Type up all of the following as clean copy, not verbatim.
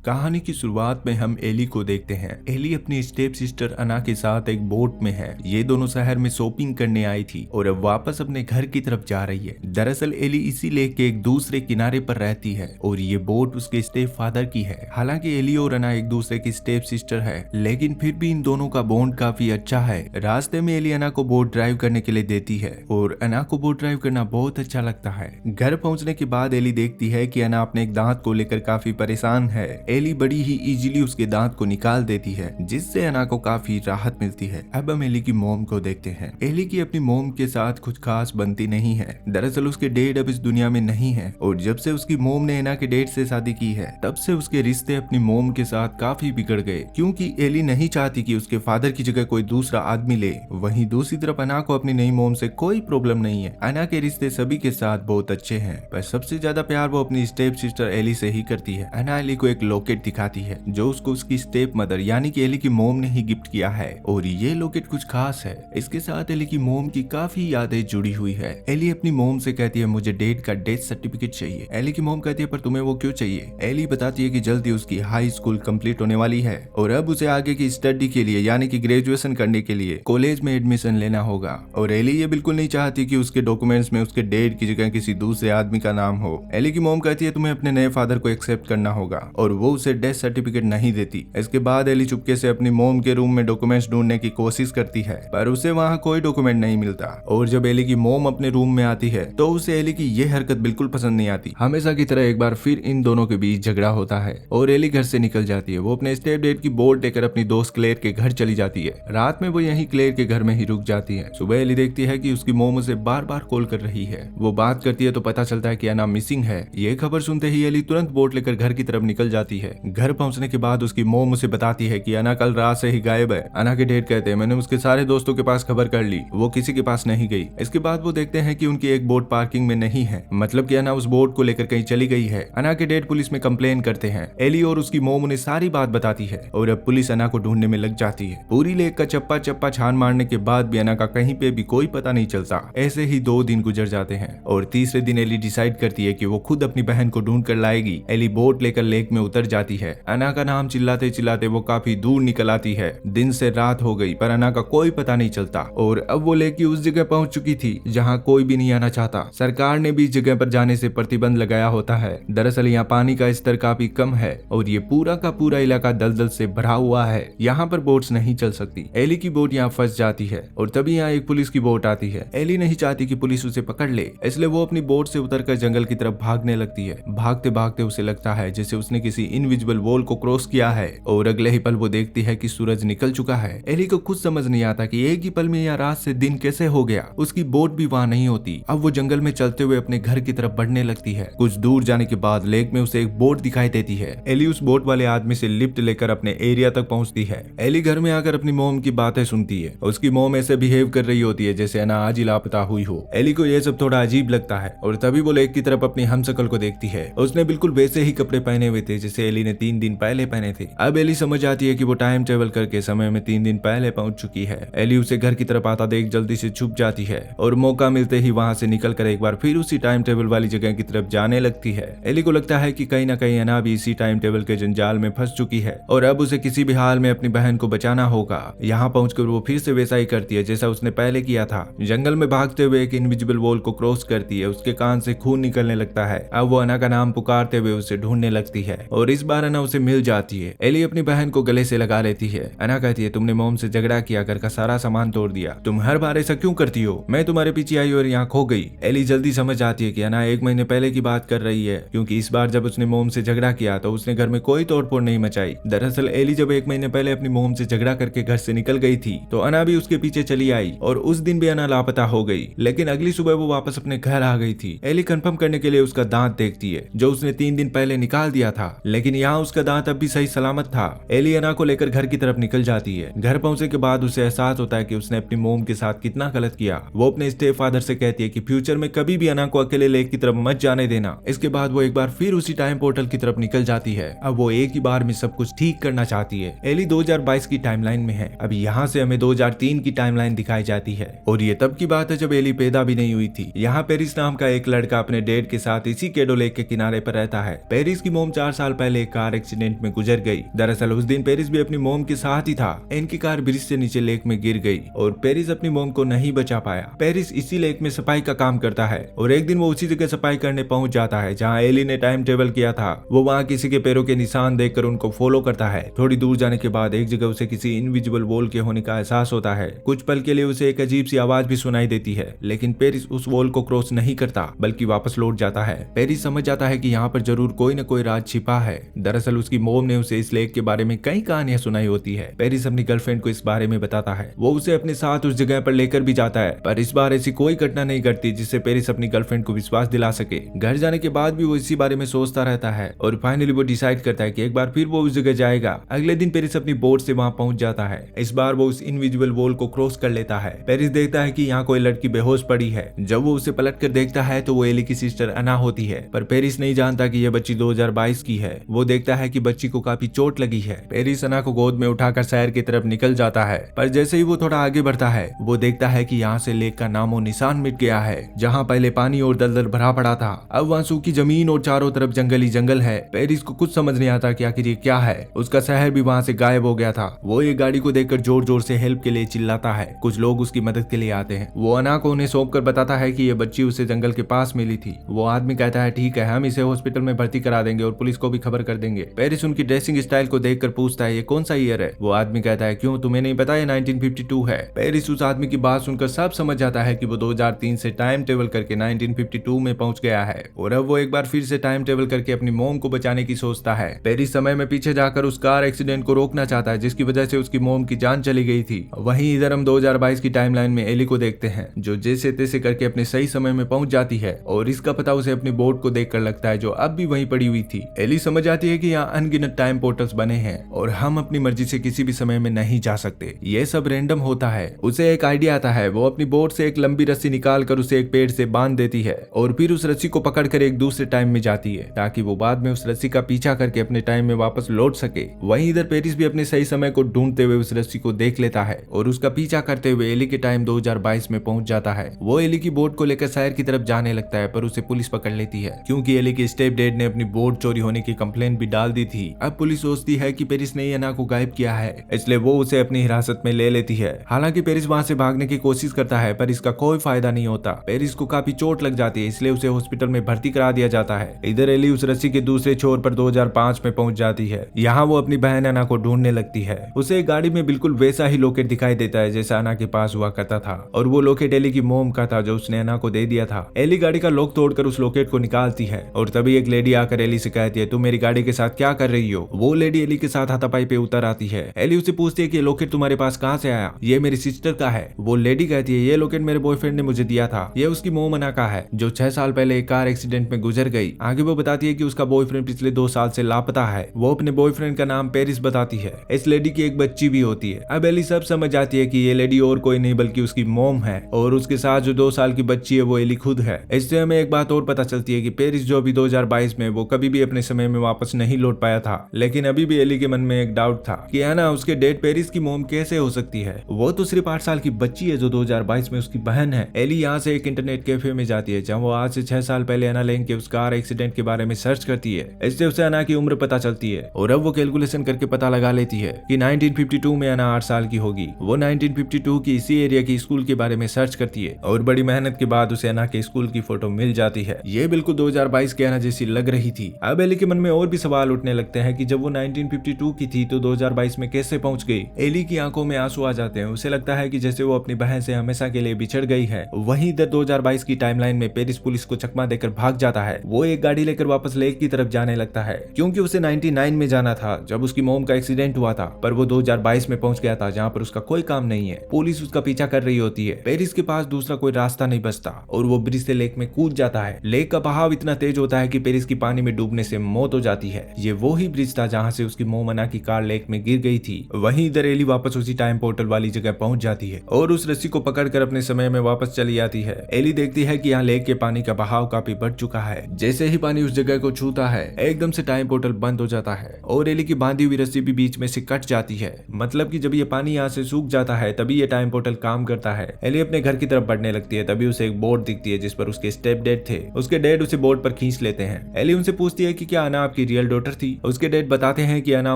कहानी की शुरुआत में हम एली को देखते हैं। एली अपनी स्टेप सिस्टर अना के साथ एक बोट में है। ये दोनों शहर में शॉपिंग करने आई थी और अब वापस अपने घर की तरफ जा रही है। दरअसल एली इसी लेक के एक दूसरे किनारे पर रहती है और ये बोट उसके स्टेप फादर की है। हालांकि एली और अना एक दूसरे की स्टेप सिस्टर है, लेकिन फिर भी इन दोनों का बॉन्ड काफी अच्छा है। रास्ते में एली अना को बोट ड्राइव करने के लिए देती है और अना को बोट ड्राइव करना बहुत अच्छा लगता है। घर पहुंचने के बाद एली देखती है कि अना अपने एक दांत को लेकर काफी परेशान है। एली बड़ी ही इजीली उसके दांत को निकाल देती है, जिससे अना को काफी राहत मिलती है। अब हम एली की मोम को देखते हैं। एली की अपनी मोम के साथ कुछ खास बनती नहीं है। दरअसल उसके डैड अब इस दुनिया में नहीं है और जब से उसकी मोम ने अना के डैड से शादी की है, तब से उसके रिश्ते अपनी मोम के साथ काफी बिगड़ गए, क्योंकि एली नहीं चाहती कि उसके फादर की जगह कोई दूसरा आदमी ले। वहीं दूसरी तरफ अना को अपनी नई मोम से कोई प्रॉब्लम नहीं है। अना के रिश्ते सभी के साथ बहुत अच्छे हैं, पर सबसे ज्यादा प्यार वो अपनी स्टेप सिस्टर एली से ही करती है। अना एली को एक लॉकेट दिखाती है जो उसको उसकी स्टेप मदर यानी कि एली की मोम ने ही गिफ्ट किया है और ये लॉकेट कुछ खास है। इसके साथ एली की मोम की काफी यादें जुड़ी हुई है। एली अपनी मोम से कहती है मुझे डैड का डेथ सर्टिफिकेट चाहिए। एली की मोम कहती है पर तुम्हें वो क्यों चाहिए? एली बताती है कि जल्दी उसकी हाई स्कूल कंप्लीट होने वाली है और अब उसे आगे की स्टडी के लिए यानी कि ग्रेजुएशन करने के लिए कॉलेज में एडमिशन लेना होगा। और एली ये बिल्कुल नहीं चाहती कि उसके डॉक्यूमेंट्स में उसके डैड की जगह किसी दूसरे आदमी का नाम हो। एली की मोम कहती है तुम्हें अपने नए फादर को एक्सेप्ट करना होगा और वो उसे डेथ सर्टिफिकेट नहीं देती। इसके बाद एली चुपके से अपनी मोम के रूम में डॉक्यूमेंट्स ढूंढने की कोशिश करती है, पर उसे वहां कोई डॉक्यूमेंट नहीं मिलता। और जब एली की मोम अपने रूम में आती है तो उसे एली की ये हरकत बिल्कुल पसंद नहीं आती। हमेशा की तरह एक बार फिर इन दोनों के बीच झगड़ा होता है और एली घर से निकल जाती है। वो अपने स्टेप डैड की बोट लेकर अपनी दोस्त क्लेयर के घर चली जाती है। रात में वो यहीं क्लेयर के घर में ही रुक जाती है। सुबह एली देखती है कि उसकी मोम उसे बार बार कॉल कर रही है। वो बात करती है तो पता चलता है कि अना मिसिंग है। ये खबर सुनते ही एली तुरंत बोट लेकर घर की तरफ निकल जाती है। घर पहुंचने के बाद उसकी मोम उसे बताती है कि अना कल रात से ही गायब है। अना के डैड कहते हैं मैंने उसके सारे दोस्तों के पास खबर कर ली, वो किसी के पास नहीं गई। इसके बाद वो देखते हैं कि उनकी एक बोट पार्किंग में नहीं है, मतलब कि अना उस बोट को लेकर कहीं चली गई है। अना के डैड पुलिस में कंप्लेन करते हैं। एली और उसकी मोम उन्हें सारी बात बताती है और अब पुलिस अना को ढूंढने में लग जाती है। पूरी लेक का चप्पा चप्पा छान मारने के बाद भी अना का कहीं पे भी कोई पता नहीं चलता। ऐसे ही 2 दिन गुजर जाते हैं और तीसरे दिन एली डिसाइड करती है कि वो खुद अपनी बहन को ढूंढ कर लाएगी। एली बोट लेकर लेक में उतर जाती है। अना का नाम चिल्लाते चिल्लाते वो काफी दूर निकल आती है। दिन से रात हो गई पर अना का कोई पता नहीं चलता और अब वो लेक की उस जगह पहुंच चुकी थी जहां कोई भी नहीं आना चाहता। सरकार ने भी इस जगह पर जाने से प्रतिबंध लगाया होता है। दरअसल यहाँ पानी का स्तर काफी कम है और ये पूरा का पूरा इलाका दलदल से भरा हुआ है। यहाँ पर बोट्स नहीं चल सकती। एली की बोट यहाँ फंस जाती है और तभी यहाँ एक पुलिस की बोट आती है। एली नहीं चाहती कि पुलिस उसे पकड़ ले, इसलिए वो अपनी बोट से उतरकर जंगल की तरफ भागने लगती है। भागते भागते उसे लगता है जैसे उसने किसी इनविजिबल वॉल को क्रॉस किया है और अगले ही पल वो देखती है कि सूरज निकल चुका है। एली को कुछ समझ नहीं आता कि एक ही पल में या रात से दिन कैसे हो गया। उसकी बोट भी वहाँ नहीं होती। अब वो जंगल में चलते हुए अपने घर की तरफ बढ़ने लगती है। कुछ दूर जाने के बाद लेक में उसे एक बोट दिखाई देती है। एली उस बोट वाले आदमी से लिफ्ट लेकर अपने एरिया तक पहुंचती है। एली घर में आकर अपनी मोम की बातें सुनती है। उसकी मोम ऐसे बिहेव कर रही होती है जैसे अना आज ही लापता हुई हो। एली को यह सब थोड़ा अजीब लगता है और तभी वो लेक की तरफ अपनी हमशक्ल को देखती है। उसने बिल्कुल वैसे ही कपड़े पहने हुए थे जैसे एली ने 3 दिन पहले पहने थे। अब एली समझ आती है कि वो टाइम ट्रेवल करके समय में 3 दिन पहले पहुंच चुकी है। एली उसे घर की तरफ आता देख जल्दी से छुप जाती है और मौका मिलते ही वहां से निकलकर एक बार फिर उसी टाइम टेबल वाली जगह की तरफ जाने लगती है। एली को लगता है कि कहीं ना कहीं अना भी इसी टाइम टेबल के जंजाल में फंस चुकी है और अब उसे किसी भी हाल में अपनी बहन को बचाना होगा। यहाँ पहुंचकर वो फिर से वैसा ही करती है जैसा उसने पहले किया था। जंगल में भागते हुए एक इनविजिबल वॉल को क्रॉस करती है। उसके कान से खून निकलने लगता है। अब वो अना का नाम पुकारते हुए उसे ढूंढने लगती है और इस बार अना उसे मिल जाती है। एली अपनी बहन को गले से लगा लेती है। अना कहती है तुमने मोम से झगड़ा किया, घर का सारा सामान तोड़ दिया, तुम हर बार ऐसा क्यों करती हो? मैं तुम्हारे पीछे आई और यहाँ खो गई। एली जल्दी समझ आती है कि अना 1 महीने पहले की बात कर रही है, क्योंकि इस बार जब उसने मोम से झगड़ा किया तो उसने घर में कोई तोड़फोड़ नहीं मचाई। दरअसल एली जब 1 महीने पहले अपनी मोम से झगड़ा करके घर से निकल गई थी तो अना भी उसके पीछे चली आई और उस दिन भी अना लापता हो गई, लेकिन अगली सुबह वो वापस अपने घर आ गई थी। एली कंफर्म करने के लिए उसका दांत देखती है जो उसने 3 दिन पहले निकाल दिया था, लेकिन यहाँ उसका दांत अब भी सही सलामत था। एली अना को लेकर घर की तरफ निकल जाती है। घर पहुंचने के बाद उसे एहसास होता है कि उसने अपनी मोम के साथ कितना गलत किया। वो अपने स्टेप फादर से कहती है कि फ्यूचर में कभी भी अना को अकेले लेक की तरफ मत जाने देना। इसके बाद वो एक बार फिर उसी टाइम पोर्टल की तरफ निकल जाती है। अब वो एक ही बार में सब कुछ ठीक करना चाहती है। एली 2022 की टाइमलाइन में है। अब यहाँ से हमें 2003 की टाइमलाइन दिखाई जाती है और ये तब की बात है जब एली पैदा भी नहीं हुई थी। यहाँ पेरिस नाम का एक लड़का अपने डैड के साथ इसी केडो लेक के किनारे पर रहता है। पेरिस की मोम 4 साल पहले पहले एक कार एक्सीडेंट में गुजर गई। दरअसल उस दिन पेरिस भी अपनी मोम के साथ ही था। इनकी कार ब्रिज से नीचे लेक में गिर गई और पेरिस अपनी मोम को नहीं बचा पाया। पेरिस इसी लेक में सफाई का काम करता है और एक दिन वो उसी जगह सफाई करने पहुंच जाता है जहाँ एली ने टाइम टेबल किया था। वो वहाँ किसी के पैरों के निशान देखकर उनको फॉलो करता है। थोड़ी दूर जाने के बाद एक जगह उसे किसी इनविजिबल वॉल के होने का एहसास होता है। कुछ पल के लिए उसे एक अजीब सी आवाज भी सुनाई देती है, लेकिन पेरिस उस वॉल को क्रॉस नहीं करता बल्कि वापस लौट जाता है। पेरिस समझ जाता है कि यहाँ पर जरूर कोई न कोई राज छिपा है। दरअसल उसकी मोम ने उसे इस लेक के बारे में कई कहानियां सुनाई होती है। पेरिस अपनी गर्लफ्रेंड को इस बारे में बताता है। वो उसे अपने साथ उस जगह पर लेकर भी जाता है, पर इस बार ऐसी कोई घटना नहीं घटती जिससे पेरिस अपनी गर्लफ्रेंड को विश्वास दिला सके। घर जाने के बाद भी वो इसी बारे में सोचता रहता है और फाइनली वो डिसाइड करता है कि एक बार फिर वो उस जगह जाएगा। अगले दिन पेरिस अपनी बोट से वहां पहुंच जाता है। इस बार वो उस इनविजिबल वॉल को क्रॉस कर लेता है। पेरिस देखता है कि यहाँ कोई लड़की बेहोश पड़ी है। जब वो उसे पलट कर देखता है तो वो एली की सिस्टर अना होती है, पर पेरिस नहीं जानता कि यह बच्ची 2022 की है। वो देखता है कि बच्ची को काफी चोट लगी है। पेरिस अना को गोद में उठाकर शहर की तरफ निकल जाता है, पर जैसे ही वो थोड़ा आगे बढ़ता है वो देखता है कि यहाँ से लेक का नामो निशान मिट गया है। जहाँ पहले पानी और दलदल भरा पड़ा था, अब वहाँ सूखी जमीन और चारों तरफ जंगल ही जंगल है। पेरिस को कुछ समझ नहीं आता कि आखिर ये क्या है। उसका शहर भी वहाँ से गायब हो गया था। वो एक गाड़ी को देखकर जोर जोर से हेल्प के लिए चिल्लाता है। कुछ लोग उसकी मदद के लिए आते हैं। वो अना को उन्हें सौंप कर बताता है कि ये बच्ची उसे जंगल के पास मिली थी। वो आदमी कहता है ठीक है, हम इसे हॉस्पिटल में भर्ती करा देंगे और पुलिस को भी खबर कर देंगे। पेरिस उनकी ड्रेसिंग स्टाइल को देखकर पूछता है ये कौन सा ईयर है। वो आदमी कहता है क्यों, तुम्हें नहीं पता ये 1952 है। पेरिस उस आदमी की बात सुनकर सब समझ जाता है कि वो 2003 से टाइम टेबल करके 1952 में पहुंच गया है और अब वो एक बार फिर से टाइम टेबल करके अपनी मोम को बचाने की सोचता है। पेरिस समय में पीछे जाकर उस कार एक्सीडेंट को रोकना चाहता है जिसकी वजह से उसकी मोम की जान चली गई थी। वहीं इधर हम 2022 की टाइमलाइन में एली को देखते हैं जो जैसे तैसे करके अपने सही समय में पहुंच जाती है और इसका पता उसे अपनी बोट को देखकर लगता है जो अब भी वहीं पड़ी हुई थी। एली समझ आती है कि यहाँ अनगिनत टाइम पोर्टल्स बने हैं और हम अपनी मर्जी से किसी भी समय में नहीं जा सकते। ये सब रैंडम होता है। उसे एक आइडिया आता है। वो अपनी बोट से एक लंबी रस्सी निकाल कर उसे एक पेड़ से बांध देती है और फिर उस रस्सी को पकड़कर एक दूसरे टाइम में जाती है ताकि वो बाद में उस रस्सी का पीछा करके अपने टाइम में वापस लौट सके। वहीं इधर पेरिस भी अपने सही समय को ढूंढते हुए उस रस्सी को देख लेता है और उसका पीछा करते हुए एली के टाइम 2022 में पहुंच जाता है। वो एली की बोट को लेकर शहर की तरफ जाने लगता है, पर उसे पुलिस पकड़ लेती है क्योंकि एली के स्टेप डैड ने अपनी बोट चोरी होने की कंप्लेंट भी डाल दी थी। अब पुलिस सोचती है कि पेरिस ने अना को गायब किया है, इसलिए वो उसे अपनी हिरासत में ले लेती है। हालांकि पेरिस वहां से भागने की कोशिश करता है पर इसका कोई फायदा नहीं होता। पेरिस को काफी चोट लग जाती है, इसलिए उसे हॉस्पिटल में भर्ती करा दिया जाता है। इधर एली उस रस्सी के दूसरे छोर पर 2005 में पहुंच जाती है। यहाँ वो अपनी बहन अना को ढूंढने लगती है। उसे एक गाड़ी में बिल्कुल वैसा ही लॉकेट दिखाई देता है जैसा अना के पास हुआ करता था और वो लॉकेट एली की मोम का था जो उसने अना को दे दिया था। एली गाड़ी का लॉक तोड़कर उस लॉकेट को निकालती है और तभी एक लेडी आकर एली से कहती है तुम मेरी गाड़ी के साथ क्या कर रही हो। वो लेडी एली के साथ हाथापाई पे उतर आती है। एली उसे पूछती है कि ये लॉकेट तुम्हारे पास कहाँ से आया। ये मेरी सिस्टर का है। वो लेडी कहती है ये लॉकेट मेरे बॉयफ्रेंड ने मुझे दिया था। ये उसकी मोम अना का है जो 6 साल पहले एक कार एक्सीडेंट में गुजर गई। आगे वो बताती है कि उसका बॉयफ्रेंड पिछले 2 साल से लापता है। वो अपने बॉयफ्रेंड का नाम पेरिस बताती है। इस लेडी की एक बच्ची भी होती है। अब एली सब समझ जाती है कि ये लेडी और कोई नहीं बल्कि उसकी मोम है और उसके साथ जो 2 साल की बच्ची है वो एली खुद है। इससे हमें एक बात और पता चलती है कि पेरिस जो अभी 2022 में वो कभी भी अपने समय में वापस नहीं लौट पाया था, लेकिन अभी भी एली के मन में एक डाउट था कि अना उसके डेड पेरिस की मोम कैसे हो सकती है। वो तो सिर्फ 8 साल की बच्ची है जो 2022 में उसकी बहन है। एली यहाँ से एक इंटरनेट कैफे में जाती है जहाँ वो आज से 6 साल पहले अना लेन के उस कार एक्सीडेंट के बारे में सर्च करती है। इससे उसे अना की उम्र पता चलती है और अब वो कैलकुलेशन करके पता लगा लेती है कि 1952 में अना 8 साल की होगी। वो 1952 की इसी एरिया की स्कूल के बारे में सर्च करती है और बड़ी मेहनत के बाद उसे अना के स्कूल की फोटो मिल जाती है। ये बिल्कुल 2022 के अना जैसी लग रही थी। अब एली के मन में और भी सवाल उठने लगते हैं कि जब वो 1952 की थी तो 2022 में कैसे पहुंच गई। एली की आंखों में आंसू आ जाते हैं। उसे लगता है कि जैसे वो अपनी बहन से हमेशा के लिए बिछड़ गई है। वहीं इधर 2022 की टाइमलाइन में पेरिस पुलिस को चकमा देकर भाग जाता है। वो एक गाड़ी लेकर वापस लेक की तरफ जाने लगता है क्योंकि उसे 99 में जाना था जब उसकी मोम का एक्सीडेंट हुआ था, पर वो 2022 में पहुंच गया था जहाँ पर उसका कोई काम नहीं है। पुलिस उसका पीछा कर रही होती है। पेरिस के पास दूसरा कोई रास्ता नहीं बचता और वो ब्रिज से लेक में कूद जाता है। लेक का बहाव इतना तेज होता है कि पेरिस की पानी में डूबने से मौत हो जाती है। ये वो ही ब्रिज था जहाँ से उसकी मोम अना की कार लेक में गिर गई थी। वहीं इधर एली वापस उसी टाइम पोर्टल वाली जगह पहुंच जाती है और उस रस्सी को पकड़कर अपने समय में वापस चली आती है। एली देखती है कि यहाँ लेक के पानी का बहाव काफी बढ़ चुका है। जैसे ही पानी उस जगह को छूता है एकदम से टाइम पोर्टल बंद हो जाता है और एली की बांधी हुई रस्सी भी बीच में से कट जाती है। मतलब कि जब ये पानी यहाँ से सूख जाता है तभी ये टाइम पोर्टल काम करता है। एली अपने घर की तरफ बढ़ने लगती है तभी उसे एक बोट दिखती है जिस पर उसके स्टेप डैड थे। उसके डैड उसे बोट पर खींच लेते हैं। एली उनसे पूछती है कि क्या अना आपकी की रियल डॉटर थी। उसके डैड बताते हैं कि अना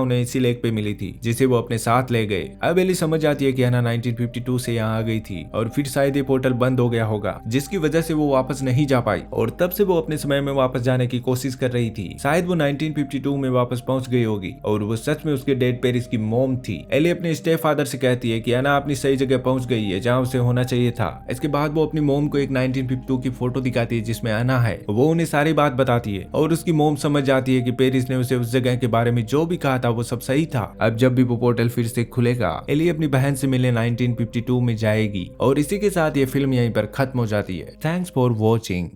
उन्हें इसी लेक पे मिली थी जिसे वो अपने साथ ले गए। अब एली समझ जाती है कि अना 1952 से यहाँ आ गई थी और फिर शायद ये पोर्टल बंद हो गया होगा जिसकी वजह से वो वापस नहीं जा पाई और तब से वो अपने समय में वापस जाने की कोशिश कर रही थी। शायद वो 1952 में वापस पहुंच गई होगी और वो सच में उसके डेड पेरिस की मॉम थी। एली अपने स्टेप फादर से कहती है कि अना अपनी सही जगह पहुंच गई है जहाँ उसे होना चाहिए था। इसके बाद वो अपनी मॉम को एक 1952 की फोटो दिखाती है जिसमें अना है। वो उन्हें सारी बात बताती है और उसकी मॉम समझ जाती है कि पेरिस ने उसे उस जगह के बारे में जो भी कहा था वो सब सही था। अब जब भी वो पोर्टल फिर से खुलेगा एली अपनी बहन से मिलने 1952 में जाएगी और इसी के साथ ये फिल्म यहीं पर खत्म हो जाती है। Thanks for watching.